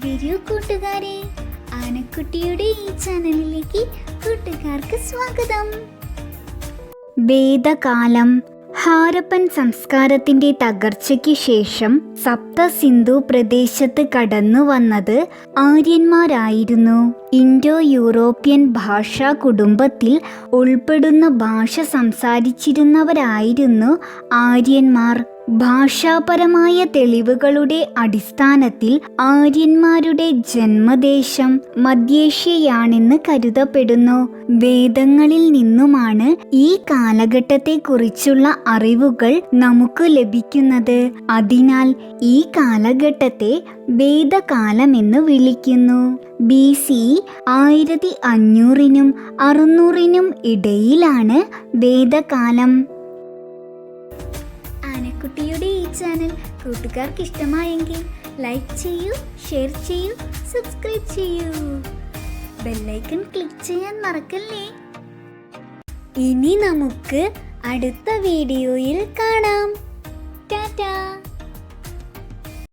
വരൂ കൂട്ടുകാരെ, ആനക്കുട്ടിയുടെ ഈ ചാനലിലേക്ക് കൂട്ടുകാർക്ക് സ്വാഗതം. വേദകാലം. ഹാരപ്പൻ സംസ്കാരത്തിന്റെ തകർച്ചയ്ക്ക് ശേഷം സപ്തസിന്ധു പ്രദേശത്ത് കടന്നു വന്നത് ആര്യന്മാരായിരുന്നു. ഇൻഡോ യൂറോപ്യൻ ഭാഷാ കുടുംബത്തിൽ ഉൾപ്പെടുന്ന ഭാഷ സംസാരിച്ചിരുന്നവരായിരുന്നു ആര്യന്മാർ. ഭാഷാപരമായ തെളിവുകളുടെ അടിസ്ഥാനത്തിൽ ആര്യന്മാരുടെ ജന്മദേശം മധ്യേഷ്യയാണെന്ന് കരുതപ്പെടുന്നു. വേദങ്ങളിൽ നിന്നുമാണ് ഈ കാലഘട്ടത്തെക്കുറിച്ചുള്ള അറിവുകൾ നമുക്ക് ലഭിക്കുന്നത്. അതിനാൽ ഈ കാലഘട്ടത്തെ വേദകാലമെന്ന് വിളിക്കുന്നു. BC 1500-നും 600-നും ഇടയിലാണ് വേദകാലം. ആനക്കുട്ടിയുടെ ഈ ചാനൽ കൂട്ടുകാർക്ക് ഇഷ്ടമായെങ്കിൽ ലൈക്ക് ചെയ്യൂ, ഷെയർ ചെയ്യൂ, സബ്സ്ക്രൈബ് ചെയ്യൂ. ബെല്ലൈക്കൺ ക്ലിക്ക് ചെയ്യാൻ മറക്കല്ലേ. ഇനി നമുക്ക് അടുത്ത വീഡിയോയിൽ കാണാം.